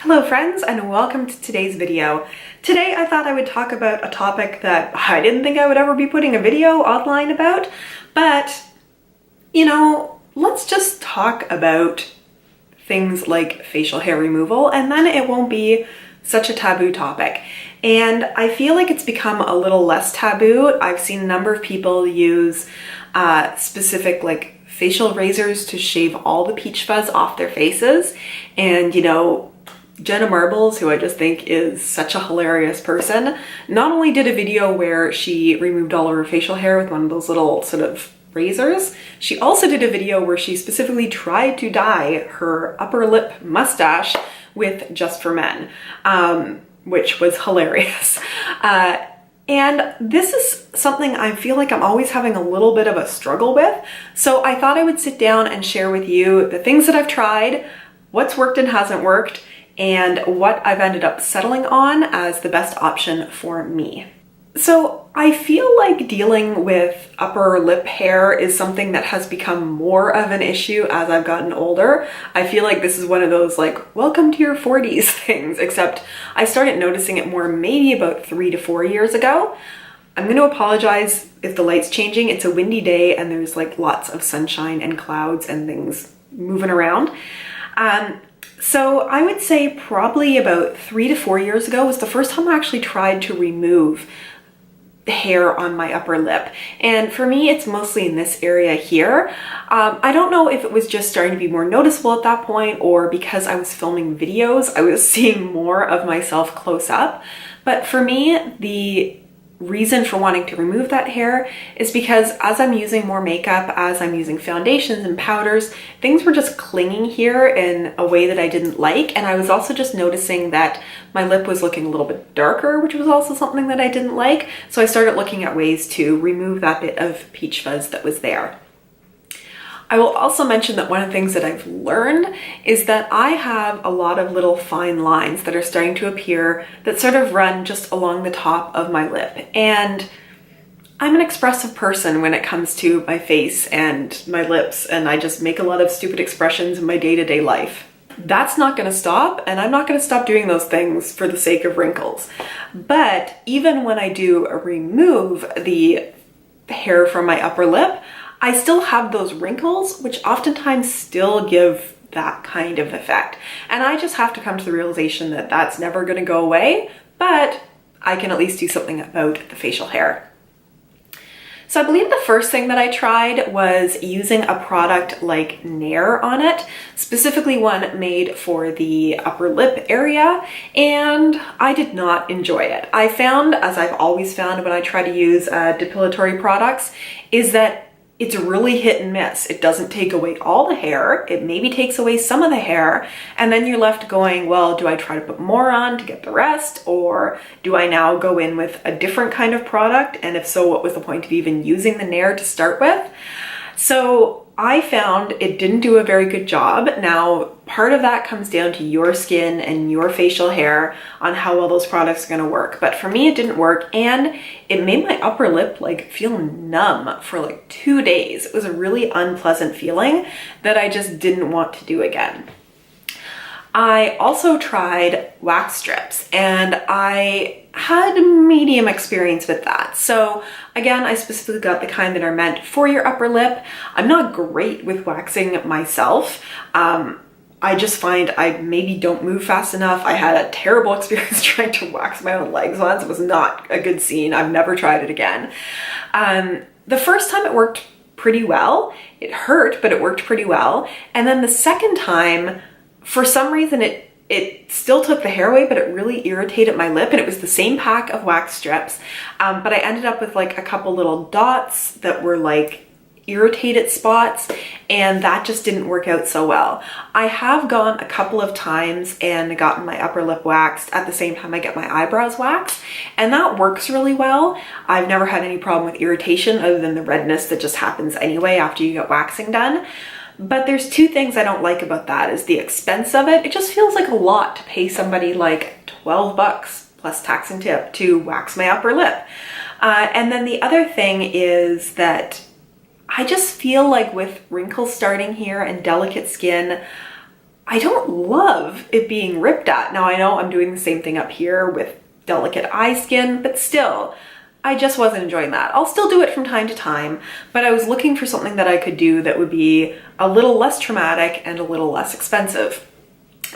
Hello friends, and welcome to today's video. Today I thought I would talk about a topic that I didn't think I would ever be putting a video online about, but let's just talk about things like facial hair removal, and then it won't be such a taboo topic. And I feel like it's become a little less taboo. I've seen a number of people use specific facial razors to shave all the peach fuzz off their faces. And Jenna Marbles, who I just think is such a hilarious person, not only did a video where she removed all of her facial hair with one of those little sort of razors, she also did a video where she specifically tried to dye her upper lip mustache with Just for Men, which was hilarious. And this is something I feel like I'm always having a little bit of a struggle with. So I thought I would sit down and share with you the things that I've tried, what's worked and hasn't worked, and what I've ended up settling on as the best option for me. So I feel like dealing with upper lip hair is something that has become more of an issue as I've gotten older. I feel like this is one of those welcome to your 40s things, except I started noticing it more maybe about 3 to 4 years ago. I'm going to apologize if the light's changing. It's a windy day and there's lots of sunshine and clouds and things moving around. So I would say probably about 3 to 4 years ago was the first time I actually tried to remove the hair on my upper lip. And for me, it's mostly in this area here. I don't know if it was just starting to be more noticeable at that point or because I was filming videos, I was seeing more of myself close up. But for me, the reason for wanting to remove that hair is because as I'm using more makeup, as I'm using foundations and powders, things were just clinging here in a way that I didn't like. And I was also just noticing that my lip was looking a little bit darker, which was also something that I didn't like. So I started looking at ways to remove that bit of peach fuzz that was there. I will also mention that one of the things that I've learned is that I have a lot of little fine lines that are starting to appear that sort of run just along the top of my lip. And I'm an expressive person when it comes to my face and my lips, and I just make a lot of stupid expressions in my day-to-day life. That's not going to stop, and I'm not going to stop doing those things for the sake of wrinkles. But even when I do remove the hair from my upper lip, I still have those wrinkles, which oftentimes still give that kind of effect. And I just have to come to the realization that that's never going to go away, but I can at least do something about the facial hair. So I believe the first thing that I tried was using a product like Nair on it, specifically one made for the upper lip area, and I did not enjoy it. I found, as I've always found when I try to use depilatory products, is that it's really hit and miss. It doesn't take away all the hair. It maybe takes away some of the hair. And then you're left going, well, do I try to put more on to get the rest? Or do I now go in with a different kind of product? And if so, what was the point of even using the Nair to start with? So I found it didn't do a very good job. Now, part of that comes down to your skin and your facial hair on how well those products are gonna work. But for me, it didn't work, and it made my upper lip feel numb for 2 days. It was a really unpleasant feeling that I just didn't want to do again. I also tried wax strips, and I had medium experience with that. So again, I specifically got the kind that are meant for your upper lip. I'm not great with waxing myself. I just find I maybe don't move fast enough. I had a terrible experience trying to wax my own legs once. It was not a good scene. I've never tried it again. The first time it worked pretty well. It hurt, but it worked pretty well. And then the second time, for some reason, it still took the hair away, but it really irritated my lip, and it was the same pack of wax strips. But I ended up with a couple little dots that were irritated spots, and that just didn't work out so well. I have gone a couple of times and gotten my upper lip waxed at the same time I get my eyebrows waxed, and that works really well. I've never had any problem with irritation other than the redness that just happens anyway after you get waxing done. But there's two things I don't like about that is the expense of it. It just feels like a lot to pay somebody $12 plus tax and tip to wax my upper lip. And then the other thing is that I just feel like with wrinkles starting here and delicate skin, I don't love it being ripped at. Now I know I'm doing the same thing up here with delicate eye skin, but still, I just wasn't enjoying that. I'll still do it from time to time, but I was looking for something that I could do that would be a little less traumatic and a little less expensive.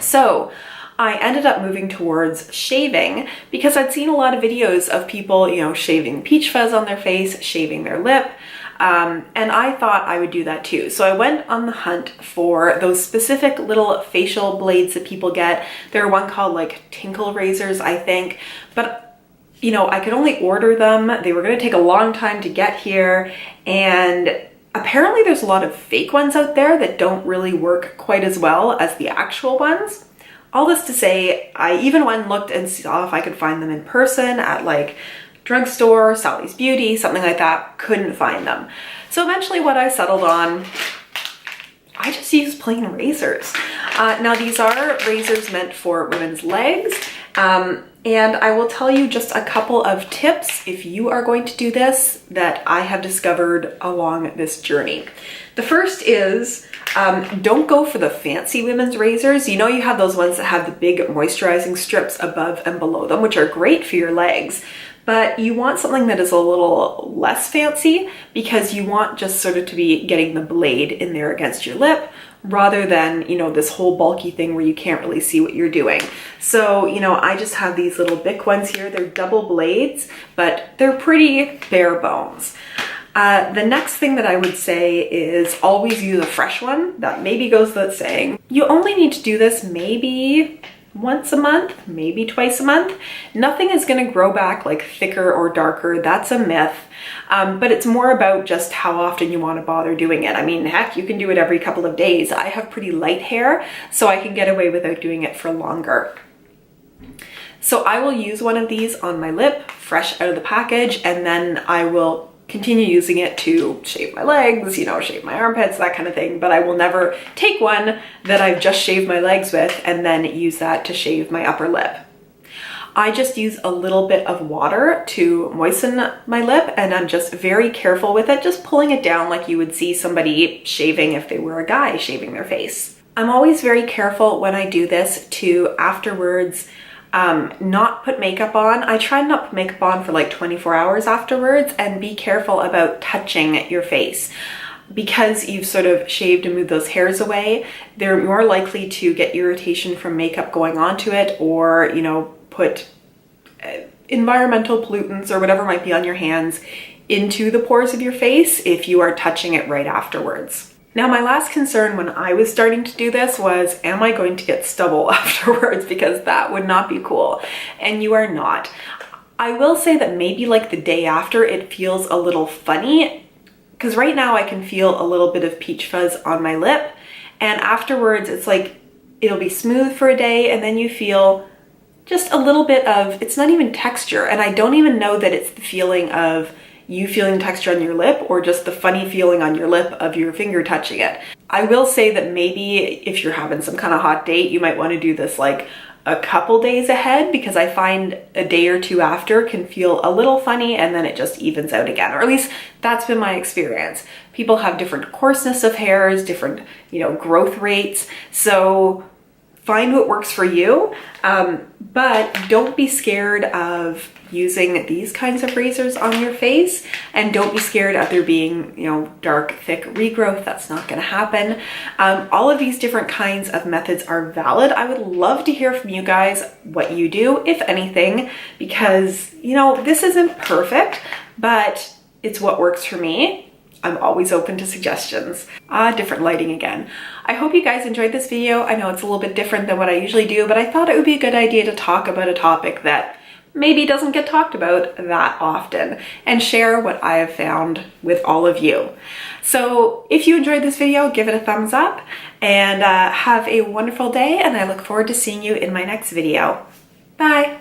So I ended up moving towards shaving because I'd seen a lot of videos of people, you know, shaving peach fuzz on their face, shaving their lip, and I thought I would do that too. So I went on the hunt for those specific little facial blades that people get. There are one called like tinkle razors, I think, but you know, I could only order them. They were going to take a long time to get here, and apparently there's a lot of fake ones out there that don't really work quite as well as the actual ones. All this to say, I even went and looked and saw if I could find them in person at like drugstore, Sally's Beauty, something like that. Couldn't find them. So eventually what I settled on, I just used plain razors. Now these are razors meant for women's legs. And I will tell you just a couple of tips if you are going to do this that I have discovered along this journey. The first is don't go for the fancy women's razors. You know, you have those ones that have the big moisturizing strips above and below them, which are great for your legs. But you want something that is a little less fancy because you want just sort of to be getting the blade in there against your lip rather than, you know, this whole bulky thing where you can't really see what you're doing. So, you know, I just have these little Bic ones here. They're double blades, but they're pretty bare bones. The next thing that I would say is always use a fresh one. That maybe goes without saying. You only need to do this maybe once a month, maybe twice a month. Nothing is going to grow back like thicker or darker. That's a myth. But it's more about just how often you want to bother doing it. I mean, heck, you can do it every couple of days. I have pretty light hair, so I can get away without doing it for longer. So I will use one of these on my lip, fresh out of the package, and then I will continue using it to shave my legs, you know, shave my armpits, that kind of thing. But I will never take one that I've just shaved my legs with and then use that to shave my upper lip. I just use a little bit of water to moisten my lip, and I'm just very careful with it, just pulling it down like you would see somebody shaving if they were a guy shaving their face. I'm always very careful when I do this to afterwards not put makeup on. I try not to put makeup on for like 24 hours afterwards, and be careful about touching your face. Because you've sort of shaved and moved those hairs away, they're more likely to get irritation from makeup going onto it, or, you know, put environmental pollutants or whatever might be on your hands into the pores of your face if you are touching it right afterwards. Now, my last concern when I was starting to do this was, am I going to get stubble afterwards? Because that would not be cool. And you are not. I will say that maybe like the day after it feels a little funny, because right now I can feel a little bit of peach fuzz on my lip, and afterwards it's like it'll be smooth for a day, and then you feel just a little bit of, it's not even texture, and I don't even know that it's the feeling of you feeling texture on your lip or just the funny feeling on your lip of your finger touching it. I will say that maybe if you're having some kind of hot date, you might want to do this like a couple days ahead, because I find a day or two after can feel a little funny and then it just evens out again, or at least that's been my experience. People have different coarseness of hairs, different, you know, growth rates. So find what works for you, but don't be scared of using these kinds of razors on your face, and don't be scared of there being, you know, dark, thick regrowth. That's not going to happen. All of these different kinds of methods are valid. I would love to hear from you guys what you do, if anything, because, you know, this isn't perfect, but it's what works for me. I'm always open to suggestions. Different lighting again. I hope you guys enjoyed this video. I know it's a little bit different than what I usually do, but I thought it would be a good idea to talk about a topic that maybe doesn't get talked about that often, and share what I have found with all of you. So if you enjoyed this video, give it a thumbs up, and have a wonderful day, and I look forward to seeing you in my next video. Bye!